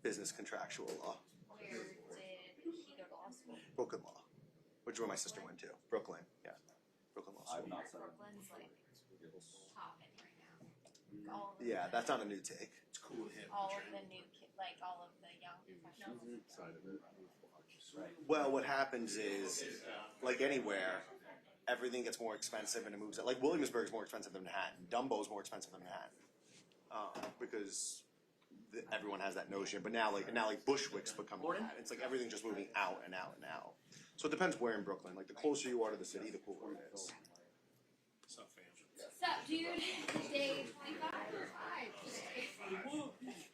business contractual law. Where did he go to law school? Brooklyn Law, which is where my sister went to. Brooklyn, yeah. Brooklyn Law School. Brooklyn's like popping right now. All of Yeah, the, that's not a new take. It's cool to him. all of the new kids, like all of the young professionals. Well, what happens is, like anywhere, everything gets more expensive and it moves. Like Williamsburg is more expensive than Manhattan. Dumbo's more expensive than Manhattan, because everyone has that notion. But now like Bushwick's becoming Manhattan. It's like everything's just moving out and out and out. So it depends where in Brooklyn. Like the closer you are to the city, the cooler it is. What's up, fam? What's up, dude? Day 25 or 5 today.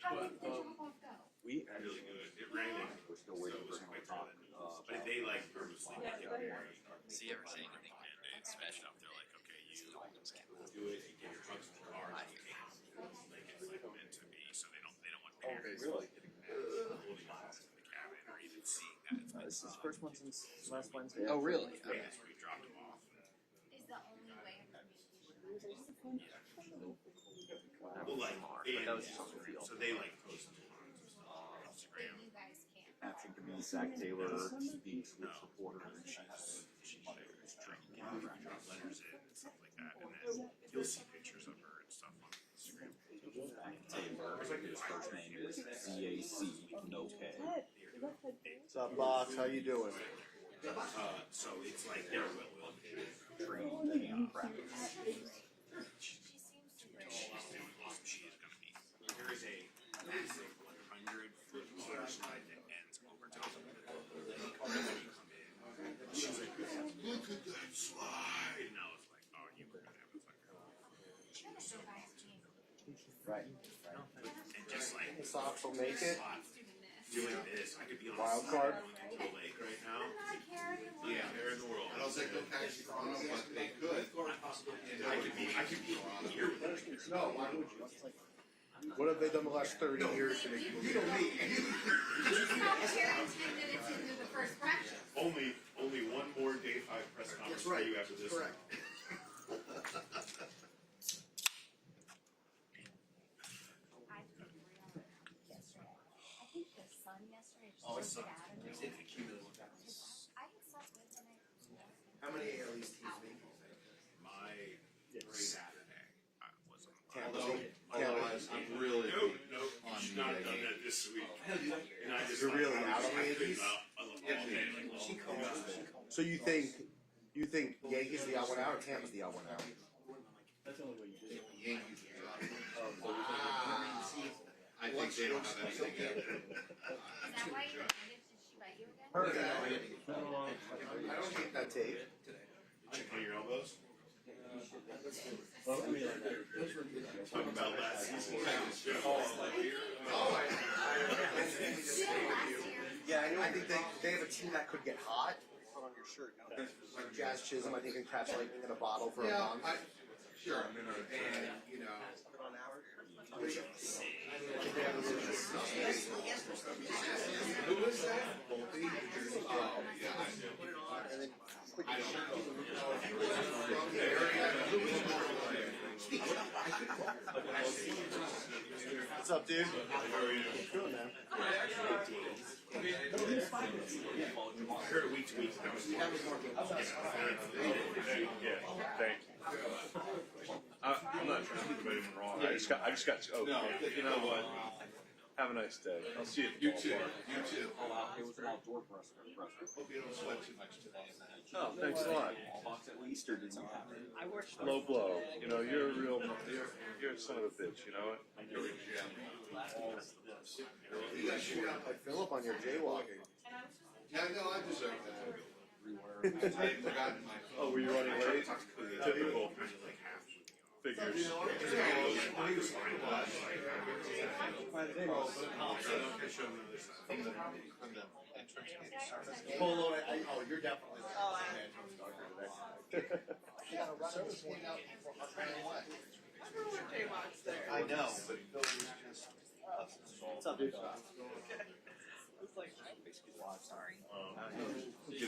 How did the drop off go? We Really good. It rained. we're still waiting So it was for him quick to talk. But they like purposely make it more. See, ever say anything mandates smashed up? They're like, okay, you Do it. You get your trucks in the car. Like it's like meant to be. So they don't want parents really? holding on to the cabin or even seeing that it's meant This to is be. the first one since last Wednesday. Oh, really? Right, that's where we dropped them off. Is the only way of communication. Well, like But that was just on the field. so they like post on But Instagram. you guys can't. That's going to be Zac Taylor speaks with supporters and she's drinking. Letters in and stuff like that, and then you'll see pictures of her and stuff on Instagram. Zac Taylor, his first name is ZAC, no K. What's up, Box? How you doing? So it's like they're well Training camp practice. She seems super. awesome. She is gonna be. There is a massive 100-foot water slide that ends over top of it. She was like, "Look at that slide!" And I was like, "Oh, you were gonna have a fucking." She was so pumped. Right. And just like The Sox will make it. doing this, I could be on Wild a card. slide going into a lake right now. Not carrying one. Yeah, they're in the world. I don't think they'll catch you on them, but they could. I could be here with them. No, why would you? What have they done the last 30 years to make You don't need. He's not carrying 10 minutes into the first practice. Only one more day 5 press conference for you after this. Correct. I put 3 on it yesterday. I think the sun yesterday just Oh, it took it sucked. out of me. It's in the cumulative balance. I had slept good the night before. How many ALEs teams make? My Saturday was on Otherwise, I'm really. No, you should not have done that this week. And I just You're really I out on couldn't these? all day, like, So you think Yankees the odd one out or Tampa's the odd one out? Yankees. I think they don't have anything yet. Is that why you reminded? Did she bite you again? I don't hate that tape. check on your elbows. Talking about last season. Yeah, I think they have a team that could get hot. Put on your shirt. Like Jazz Chisholm, I think can catch lightning in a bottle for a Yeah, month. sure. And, you know. Who is that? Volpe? Oh, yeah. And then quick I don't know. If you were from the area, who was more of a player? What's up, dude? How are you? Good, man. I heard a week to week. That was Yeah, thank you. I'm not trying to do anything wrong. I just got. Oh, No, you know what? Have a nice day. I'll see you. At the You ballpark. too. You too. It was an outdoor presser. Hope you don't sweat too much today. Oh, thanks a lot. Easter didn't happen. Low blow. You know, you're a real. You're a son of a bitch. You know what? You guys shoot out Like Philip on your jaywalking. Yeah, no, I deserve that. I forgot my phone. Oh, were you running late? Typical. Figures. Polo, oh, you're definitely. I know, but Phil was just. What's up, dude? Sorry.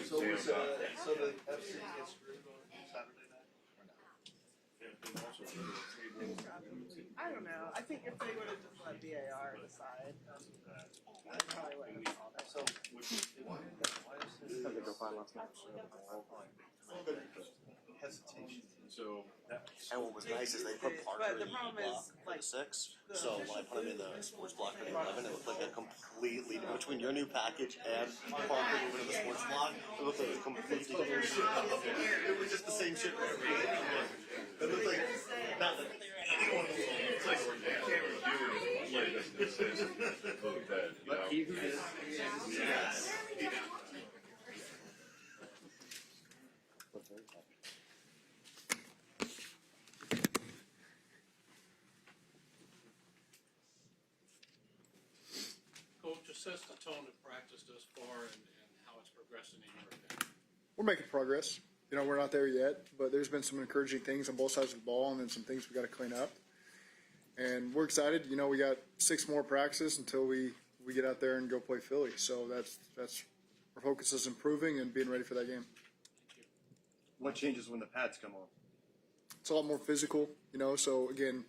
So the FC gets screwed on Saturday night? I don't know. I think if they would have just let VAR decide, So, why is hesitation? So And what was nice is they put Parker But in the the problem block is, for like, the 6. So when I put him in the sports block for the 11, it looked like a completely between your new package and Parker moving to the sports block, it looked like a completely different shit. It was just the same shit. It looked like nothing. It's like you can't really do anything. Yeah, it's that, you know. He who did. Yes. Coach, assess the tone of practice thus far and how it's progressing in your opinion. We're making progress. You know, we're not there yet, but there's been some encouraging things on both sides of the ball, and then some things we got to clean up. And we're excited. You know, we got 6 more practices until we get out there and go play Philly. So that's our focus is improving and being ready for that game. What changes when the pads come on? It's a lot more physical, you know. So again,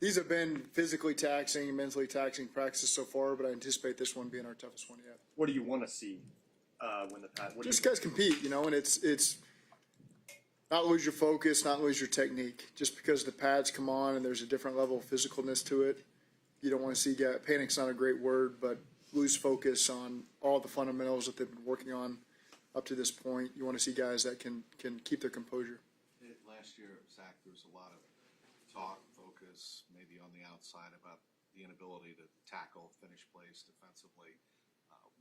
these have been physically taxing and mentally taxing practices so far, but I anticipate this one being our toughest one yet. What do you want to see when the pads? Just guys compete, you know, and it's not lose your focus, not lose your technique. Just because the pads come on and there's a different level of physicalness to it, you don't want to see guys. Panic's not a great word, but lose focus on all the fundamentals that they've been working on up to this point. You want to see guys that can keep their composure. Last year, Zach, there was a lot of talk, focus, maybe on the outside about the inability to tackle, finish plays defensively.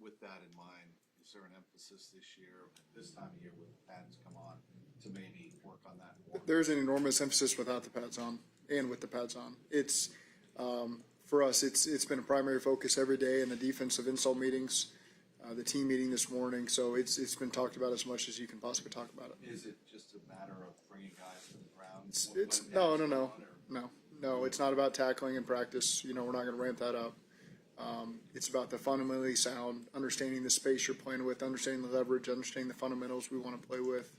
With that in mind, is there an emphasis this year, this time of year with the pads come on, to maybe work on that more? There's an enormous emphasis without the pads on and with the pads on. It's for us, it's been a primary focus every day in the defensive insult meetings, the team meeting this morning. So it's been talked about as much as you can possibly talk about it. Is it just a matter of bringing guys to the ground? No. It's not about tackling in practice. You know, we're not going to ramp that up. It's about the fundamentally sound, understanding the space you're playing with, understanding the leverage, understanding the fundamentals we want to play with.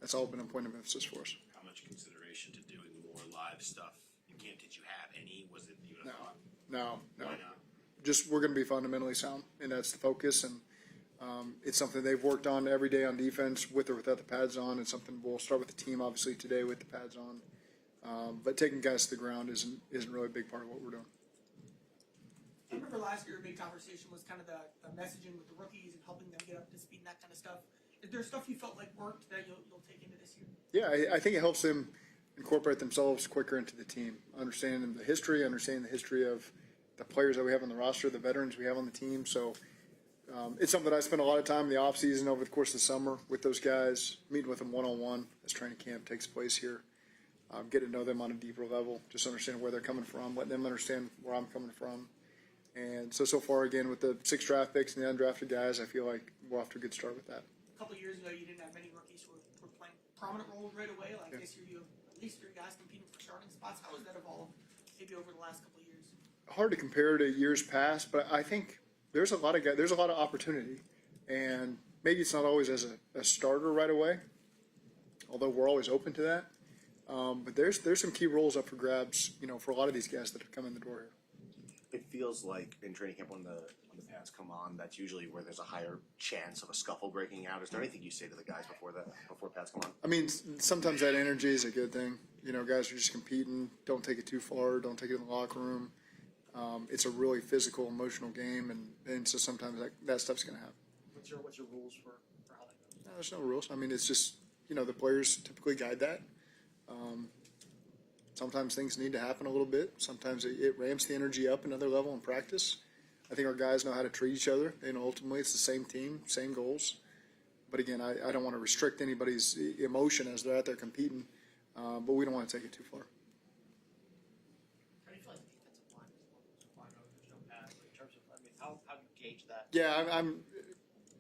That's all been a point of emphasis for us. how much consideration to doing more live stuff? Did you have any? Was it you No. thought? No. Why not? Just we're going to be fundamentally sound, and that's the focus. And it's something they've worked on every day on defense, with or without the pads on. It's something we'll start with the team, obviously, today with the pads on. But taking guys to the ground isn't really a big part of what we're doing. I remember last year a big conversation was kind of the messaging with the rookies and helping them get up to speed and that kind of stuff. Is there stuff you felt like worked that you'll take into this year? Yeah, I think it helps them incorporate themselves quicker into the team, understanding the history of the players that we have on the roster, the veterans we have on the team. So it's something that I spent a lot of time in the offseason over the course of the summer with those guys, meeting with them one-on-one as training camp takes place here. Getting to know them on a deeper level, just understanding where they're coming from, letting them understand where I'm coming from. And so far, again, with the 6 draft picks and the undrafted guys, I feel like we're off to a good start with that. A couple of years ago, you didn't have many rookies who were playing prominent roles right away. Like this year, you have at least 3 guys competing for starting spots. How has that evolved maybe over the last couple of years? Hard to compare to years past, but I think there's a lot of guys, there's a lot of opportunity, and maybe it's not always as a starter right away, although we're always open to that. But there's some key roles up for grabs, you know, for a lot of these guys that have come in the door here. It feels like in training camp when the pads come on, that's usually where there's a higher chance of a scuffle breaking out. Is there anything you say to the guys before pads come on? I mean, sometimes that energy is a good thing. You know, guys are just competing. Don't take it too far. Don't take it in the locker room. It's a really physical, emotional game, and so sometimes that stuff's going to happen. What's your rules for how that goes? No, there's no rules. I mean, it's just, you know, the players typically guide that. Sometimes things need to happen a little bit. Sometimes it ramps the energy up another level in practice. I think our guys know how to treat each other. You know, ultimately it's the same team, same goals. But again, I don't want to restrict anybody's emotion as they're out there competing, but we don't want to take it too far. How do you feel like the defensive line is so far? I know there's no pass, but in terms of, I mean, how do you gauge that? Yeah, I'm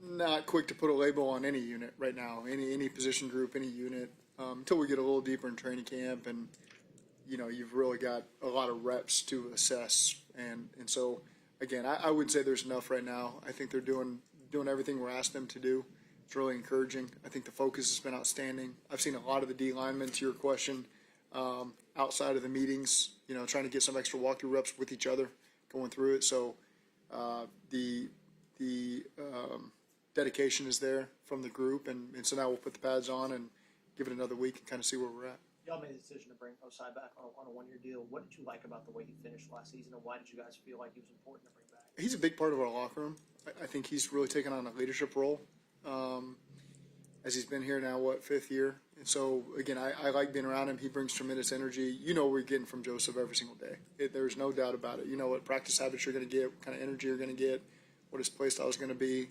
not quick to put a label on any unit right now, any position group, any unit, until we get a little deeper in training camp and, you know, you've really got a lot of reps to assess. And so, again, I would say there's enough right now. I think they're doing everything we're asking them to do. It's really encouraging. I think the focus has been outstanding. I've seen a lot of the D linemen, to your question, outside of the meetings, you know, trying to get some extra walkthrough reps with each other, going through it. So The dedication is there from the group, and so now we'll put the pads on and give it another week and kind of see where we're at. Y'all made the decision to bring Osai back on a one-year deal. What did you like about the way he finished last season, and why did you guys feel like he was important to bring back? He's a big part of our locker room. I think he's really taken on a leadership role as he's been here now, 5th year. And so, again, I like being around him. He brings tremendous energy. You know what we're getting from Joseph every single day. There's no doubt about it. You know what practice habits you're going to get, what kind of energy you're going to get, what his play style is going to be.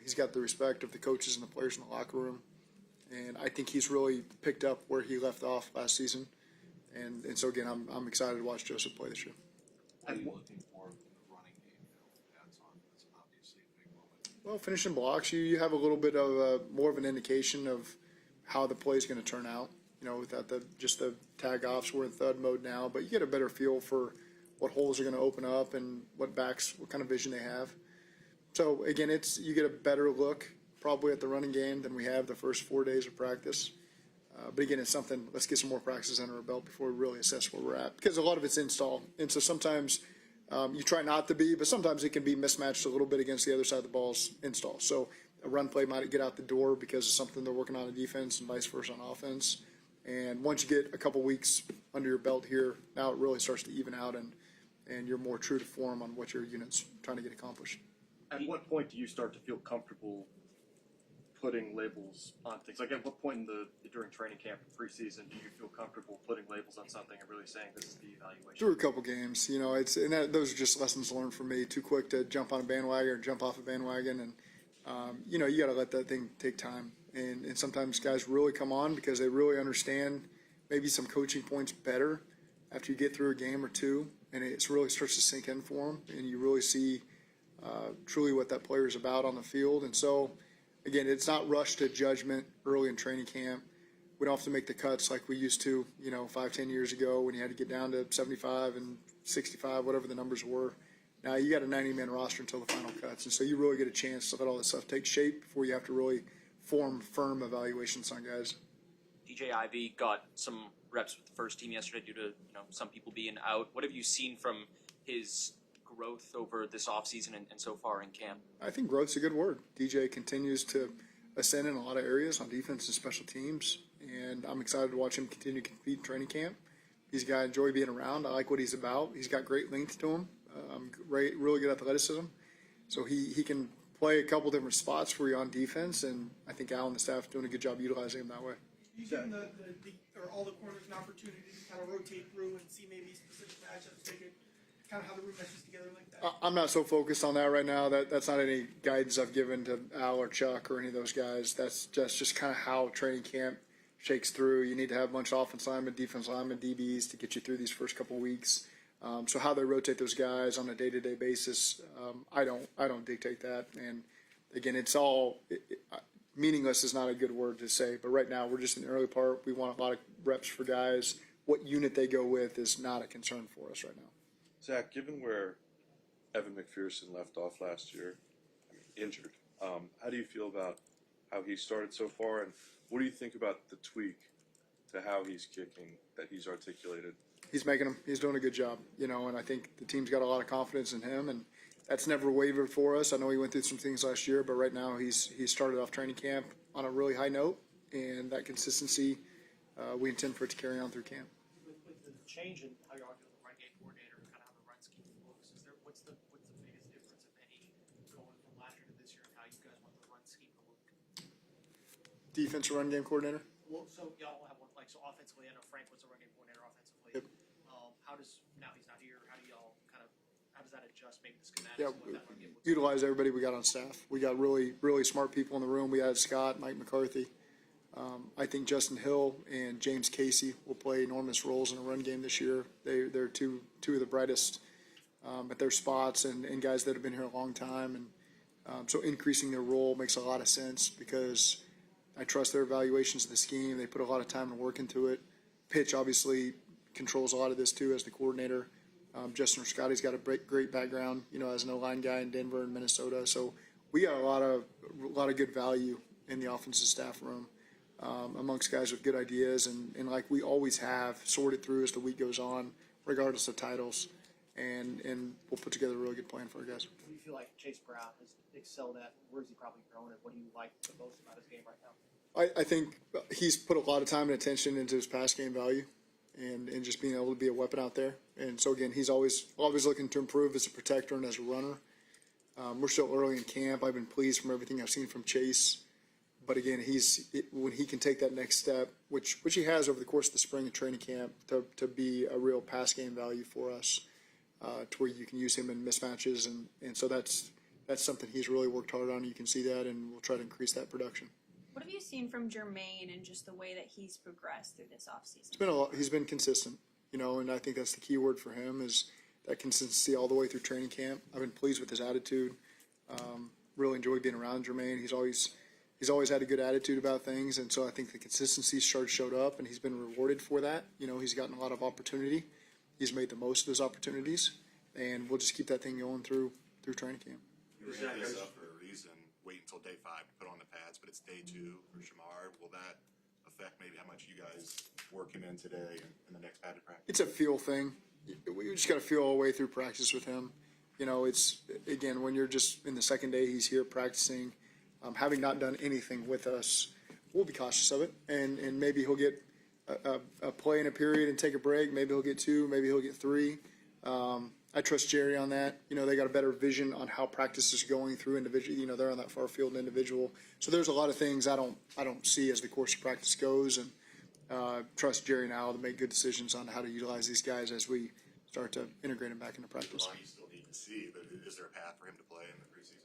He's got the respect of the coaches and the players in the locker room. And I think he's really picked up where he left off last season. And so, again, I'm excited to watch Joseph play this year. What are you looking for in the running game now with pads on? That's obviously a big moment. Well, finishing blocks, you have a little bit of more of an indication of how the play is going to turn out. You know, without just the tag offs, we're in thud mode now, but you get a better feel for what holes are going to open up and what kind of vision they have. So again, you get a better look probably at the running game than we have the first 4 days of practice. But again, it's something, let's get some more practices under our belt before we really assess where we're at, because a lot of it's install. And so sometimes you try not to be, but sometimes it can be mismatched a little bit against the other side of the ball's install. So a run play might get out the door because of something they're working on in defense and vice versa on offense. And once you get a couple weeks under your belt here, now it really starts to even out and you're more true to form on what your unit's trying to get accomplished. At what point do you start to feel comfortable putting labels on things? Like at what point during training camp and preseason do you feel comfortable putting labels on something and really saying this is the evaluation? Through a couple games, you know, those are just lessons learned for me. Too quick to jump on a bandwagon or jump off a bandwagon, and you know, you got to let that thing take time. And sometimes guys really come on because they really understand maybe some coaching points better after you get through a game or two, and it really starts to sink in for them, and you really see truly what that player is about on the field. And so, again, it's not rushed to judgment early in training camp. We don't have to make the cuts like we used to, you know, 5-10 years ago when you had to get down to 75 and 65, whatever the numbers were. Now you got a 90-man roster until the final cuts, and so you really get a chance to let all this stuff take shape before you have to really form firm evaluations on guys. DJ Ivey got some reps with the first team yesterday due to some people being out. What have you seen from his growth over this offseason and so far in camp? I think growth's a good word. DJ continues to ascend in a lot of areas on defense and special teams, and I'm excited to watch him continue to compete in training camp. He's a guy I enjoy being around. I like what he's about. He's got great length to him, really good athleticism. So he can play a couple different spots for you on defense, and I think Al and the staff are doing a good job utilizing him that way. You giving all the corners an opportunity to kind of rotate through and see maybe specific matchups, make it kind of how the room meshes together like that? I'm not so focused on that right now. That's not any guidance I've given to Al or Chuck or any of those guys. That's just kind of how training camp shakes through. You need to have a bunch of offense linemen, defense linemen, DBs to get you through these first couple weeks. So how they rotate those guys on a day-to-day basis, I don't dictate that. And again, it's all meaningless is not a good word to say, but right now we're just in the early part. We want a lot of reps for guys. What unit they go with is not a concern for us right now. Zach, given where Evan McPherson left off last year, injured, how do you feel about how he started so far, and what do you think about the tweak to how he's kicking that he's articulated? He's making them. He's doing a good job, and I think the team's got a lot of confidence in him, and that's never wavered for us. I know he went through some things last year, but right now he started off training camp on a really high note, and that consistency we intend for it to carry on through camp. With the change in how you're arguing the run game coordinator, kind of how the run scheme looks, what's the biggest difference, if any, going from last year to this year, and how you guys want the run scheme to look? Defensive run game coordinator? Well, so y'all have one, so offensively, I know Frank was the run game coordinator offensively. Yep. How does, now he's not here, how does that adjust maybe the schematics Yeah, of what that run game looks utilize everybody we got on staff. We got really, really smart people in the room. We had Scott, Mike McCarthy. I think Justin Hill and James Casey will play enormous roles in a run game this year. They're two of the brightest at their spots and guys that have been here a long time. And so increasing their role makes a lot of sense because I trust their evaluations of the scheme. They put a lot of time and work into it. Pitch obviously controls a lot of this too as the coordinator. Justin or Scotty's got a great background, as an O-line guy in Denver and Minnesota. So we got a lot of good value in the offensive staff room amongst guys with good ideas and like we always have sorted through as the week goes on, regardless of titles. and we'll put together a really good plan for our guys. What do you feel like Chase Brown has excelled at? Where's he probably grown, and what do you like the most about his game right now? I think he's put a lot of time and attention into his pass game value and just being able to be a weapon out there. And so, again, he's always looking to improve as a protector and as a runner. We're still early in camp. I've been pleased from everything I've seen from Chase. But, again, when he can take that next step, which he has over the course of the spring and training camp, to be a real pass game value for us, to where you can use him in mismatches. And so that's something he's really worked hard on. You can see that, and we'll try to increase that production. What have you seen from Jermaine and just the way that he's progressed through this offseason? It's been a lot. He's been consistent, and I think that's the key word for him is that consistency all the way through training camp. I've been pleased with his attitude. Really enjoyed being around Jermaine. He's always had a good attitude about things, and so I think the consistency showed up, and he's been rewarded for that. He's gotten a lot of opportunity. He's made the most of his opportunities, and we'll just keep that thing going through training camp. You ramped this up for a reason. Wait until day 5 to put on the pads, but it's day 2 for Shamar. Will that affect maybe how much you guys work him in today and in the next padded practice? It's a feel thing. We just got to feel all the way through practice with him. It's, again, when you're just in the second day he's here practicing, having not done anything with us, we'll be cautious of it. And maybe he'll get a play in a period and take a break. Maybe he'll get 2, maybe he'll get 3. I trust Jerry on that. They got a better vision on how practice is going through individual. They're on that far field individual. So there's a lot of things I don't see as the course of practice goes, and trust Jerry now to make good decisions on how to utilize these guys as we start to integrate them back into practice. You still need to see, but is there a path for him to play in the preseason?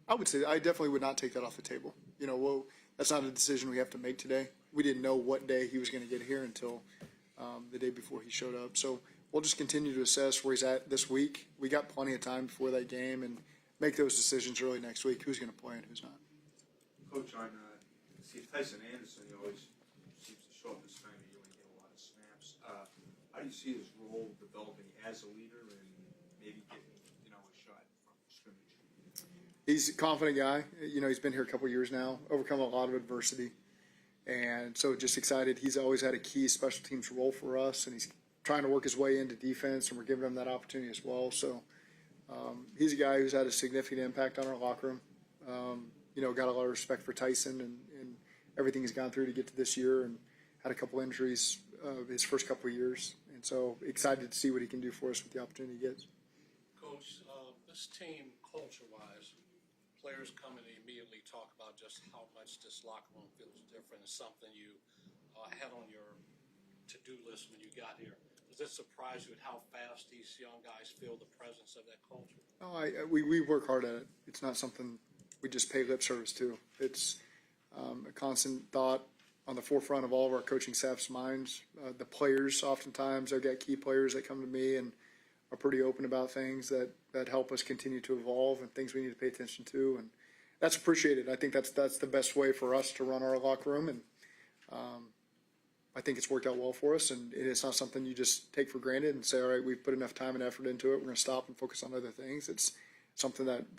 I would say I definitely would not take that off the table. That's not a decision we have to make today. We didn't know what day he was going to get here until the day before he showed up. So we'll just continue to assess where he's at this week. We got plenty of time before that game and make those decisions early next week, who's going to play and who's not. Coach, on see Tyson Anderson, he always seems to show up this time of year when you get a lot of snaps. How do you see his role developing as a leader and maybe getting a shot from scrimmage? He's a confident guy. He's been here a couple of years now, overcome a lot of adversity. And so just excited. He's always had a key special teams role for us, and he's trying to work his way into defense, and we're giving him that opportunity as well. So he's a guy who's had a significant impact on our locker room. Got a lot of respect for Tyson and everything he's gone through to get to this year, and had a couple injuries his first couple of years. And so excited to see what he can do for us with the opportunity he gets. Coach, this team, culture-wise, players come and immediately talk about just how much this locker room feels different. It's something you had on your to-do list when you got here. Does it surprise you at how fast these young guys feel the presence of that culture? No, we work hard at it. It's not something we just pay lip service to. It's a constant thought on the forefront of all of our coaching staff's minds. The players, oftentimes, I've got key players that come to me and are pretty open about things that help us continue to evolve and things we need to pay attention to, and that's appreciated. I think that's the best way for us to run our locker room, and I think it's worked out well for us, and it's not something you just take for granted and say, all right, we've put enough time and effort into it, we're going to stop and focus on other things. It's something that